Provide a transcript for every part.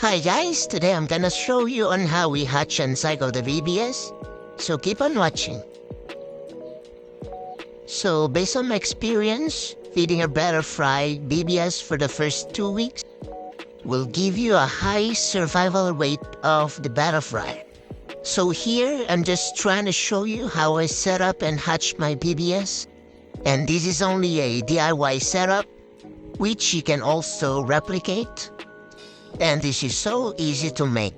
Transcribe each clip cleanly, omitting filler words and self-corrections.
Hi guys, today I'm gonna show you on how we hatch and cycle the BBS, so keep on watching. So based on my experience, feeding a butterfly BBS for the first 2 weeks will give you a high survival rate of the butterfly. So here I'm just trying to show you how I set up and hatch my BBS, and this is only a DIY setup, which you can also replicate. And this is so easy to make.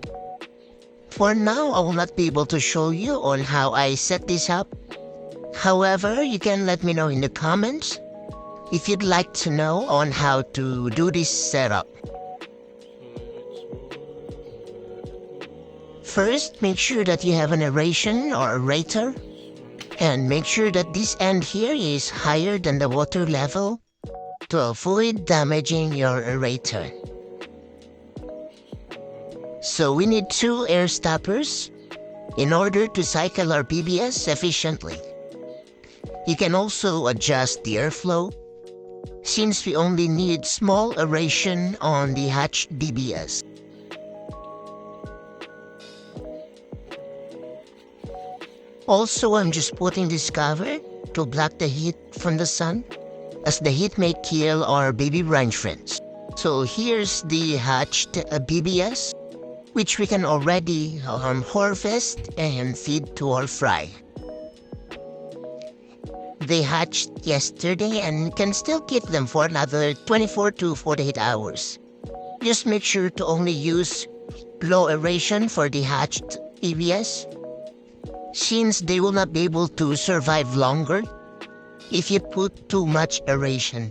For now, I will not be able to show you on how I set this up. However, you can let me know in the comments if you'd like to know on how to do this setup. First, make sure that you have an aeration or aerator, and make sure that this end here is higher than the water level to avoid damaging your aerator. So we need 2 air stoppers in order to cycle our BBS efficiently. You can also adjust the airflow, since we only need small aeration on the hatched BBS. Also, I'm just putting this cover to block the heat from the sun, as the heat may kill our baby brine friends. So here's the hatched BBS, which we can already harvest and feed to our fry. They hatched yesterday and can still keep them for another 24 to 48 hours. Just make sure to only use low aeration for the hatched BBS, since they will not be able to survive longer if you put too much aeration.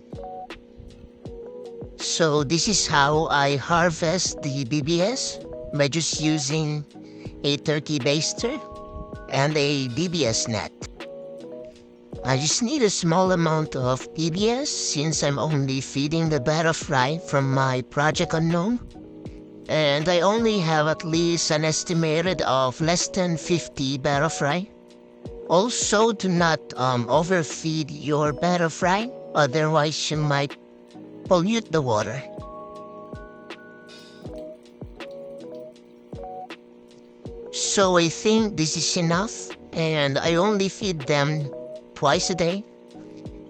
So this is how I harvest the BBS, by just using a turkey baster and a BBS net. I just need a small amount of BBS since I'm only feeding the butterfly from my Project Unknown, and I only have at least an estimated of less than 50 butterfly. Also, do not overfeed your butterfly, otherwise you might pollute the water. So I think this is enough, and I only feed them twice a day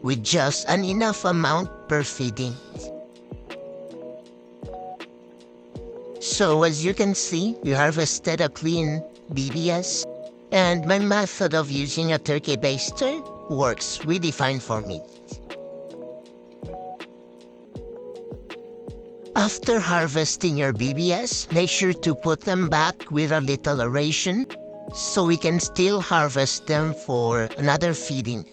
with just an enough amount per feeding. So as you can see, we harvested a clean BBS, and my method of using a turkey baster works really fine for me. After harvesting your BBS, make sure to put them back with a little aeration so we can still harvest them for another feeding.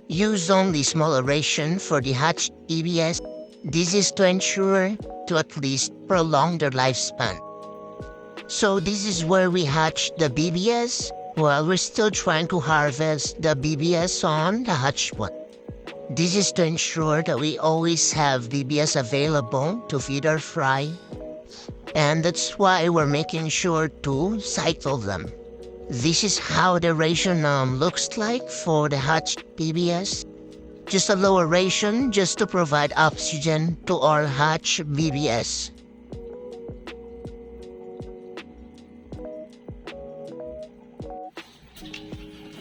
Use only small aeration for the hatched BBS. This is to ensure to at least prolong their lifespan. So this is where we hatch the BBS while we're still trying to harvest the BBS on the hatched one. This is to ensure that we always have BBS available to feed our fry, and that's why we're making sure to cycle them. This is how the ration looks like for the hatched BBS. Just a lower ration just to provide oxygen to our hatched BBS.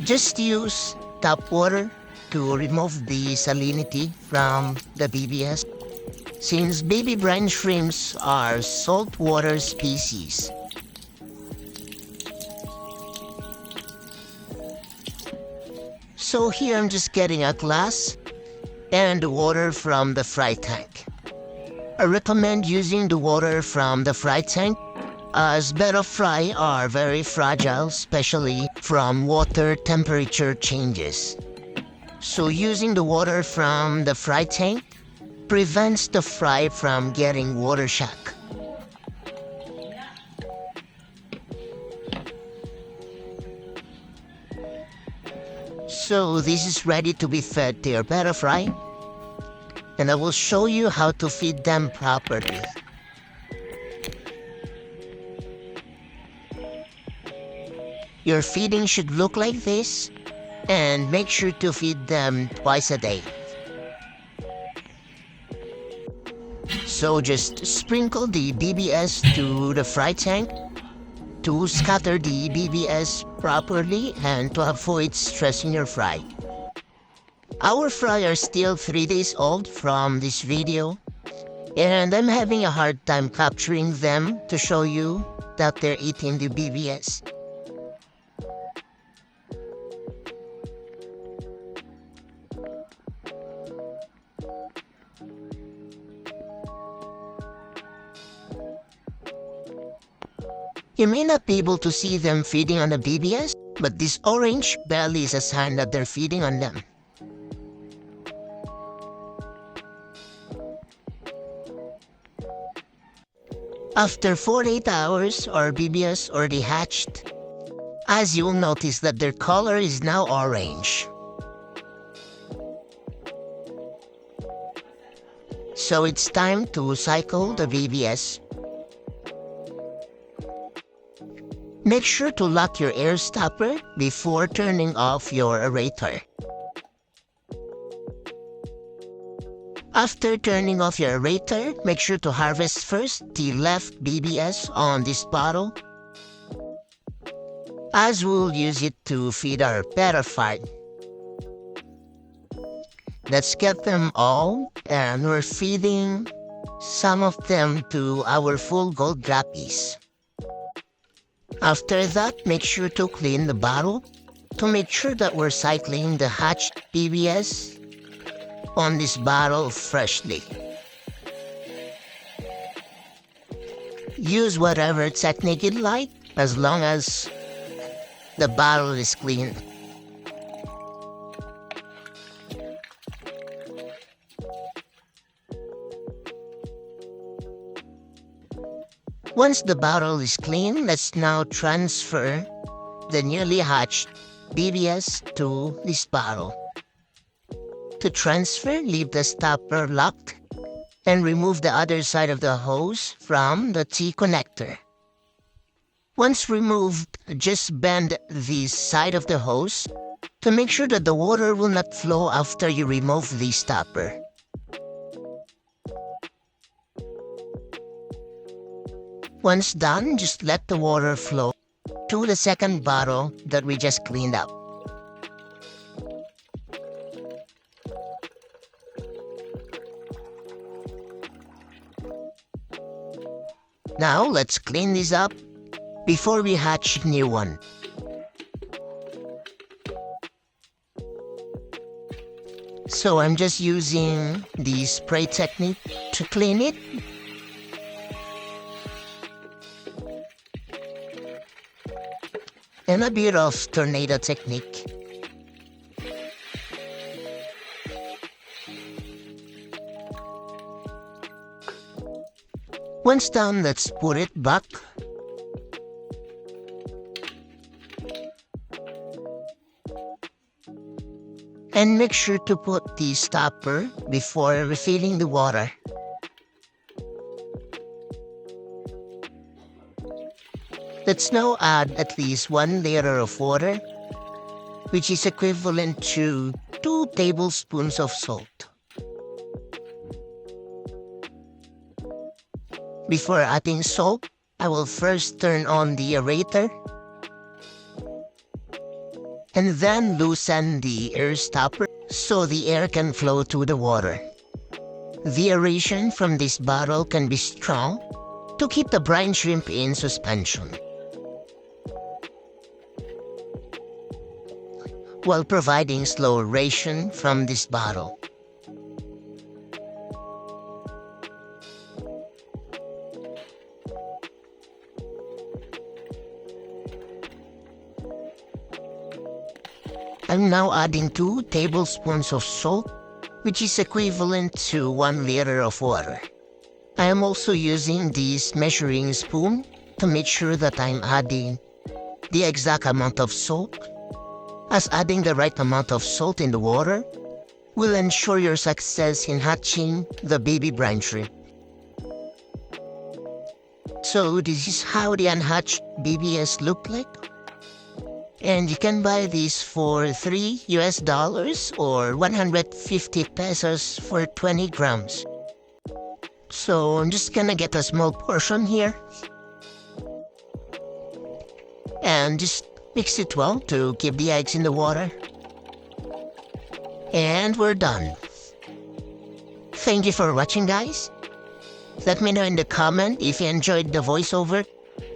Just use tap water to remove the salinity from the BBS, since baby brine shrimps are saltwater species. So here I'm just getting a glass and water from the fry tank. I recommend using the water from the fry tank, as butterfly are very fragile, especially from water temperature changes. So using the water from the fry tank prevents the fry from getting water shock. So this is ready to be fed to your butterfly, and I will show you how to feed them properly. Your feeding should look like this, and make sure to feed them twice a day. So just sprinkle the BBS to the fry tank to scatter the BBS properly and to avoid stressing your fry. Our fry are still 3 days old from this video, and I'm having a hard time capturing them to show you that they're eating the BBS. You may not be able to see them feeding on the BBS, but this orange belly is a sign that they're feeding on them. After 48 hours, our BBS already hatched. As you'll notice that their color is now orange. So it's time to cycle the BBS. Make sure to lock your air stopper before turning off your aerator. After turning off your aerator, make sure to harvest first the left BBS on this bottle, as we'll use it to feed our Betta farm. Let's get them all, and we're feeding some of them to our full gold guppies. After that, make sure to clean the bottle to make sure that we're cycling the hatched BBS on this bottle freshly. Use whatever technique you like as long as the bottle is clean. Once the bottle is clean, let's now transfer the newly hatched BBS to this bottle. To transfer, leave the stopper locked and remove the other side of the hose from the T-connector. Once removed, just bend the side of the hose to make sure that the water will not flow after you remove the stopper. Once done, just let the water flow to the second bottle that we just cleaned up. Now, let's clean this up before we hatch a new one. So I'm just using the spray technique to clean it. And a bit of tornado technique. Once done, let's put it back. And make sure to put the stopper before refilling the water. Let's now add at least 1 liter of water, which is equivalent to 2 tablespoons of salt. Before adding salt, I will first turn on the aerator and then loosen the air stopper so the air can flow to the water. The aeration from this bottle can be strong to keep the brine shrimp in suspension, while providing slow aeration from this bottle. I'm now adding 2 tablespoons of salt, which is equivalent to 1 liter of water. I am also using this measuring spoon to make sure that I'm adding the exact amount of salt, as adding the right amount of salt in the water will ensure your success in hatching the baby brine shrimp. So this is how the unhatched BBS look like. And you can buy these for $3 or 150 pesos for 20 grams. So I'm just gonna get a small portion here. And just mix it well to keep the eggs in the water. And we're done. Thank you for watching, guys. Let me know in the comment if you enjoyed the voiceover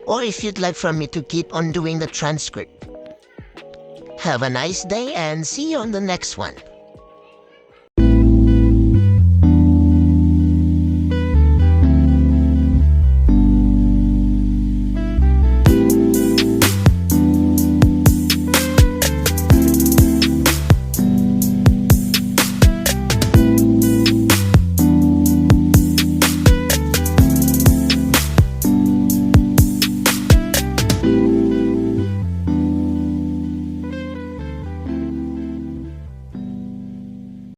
or if you'd like for me to keep on doing the transcript. Have a nice day and see you on the next one.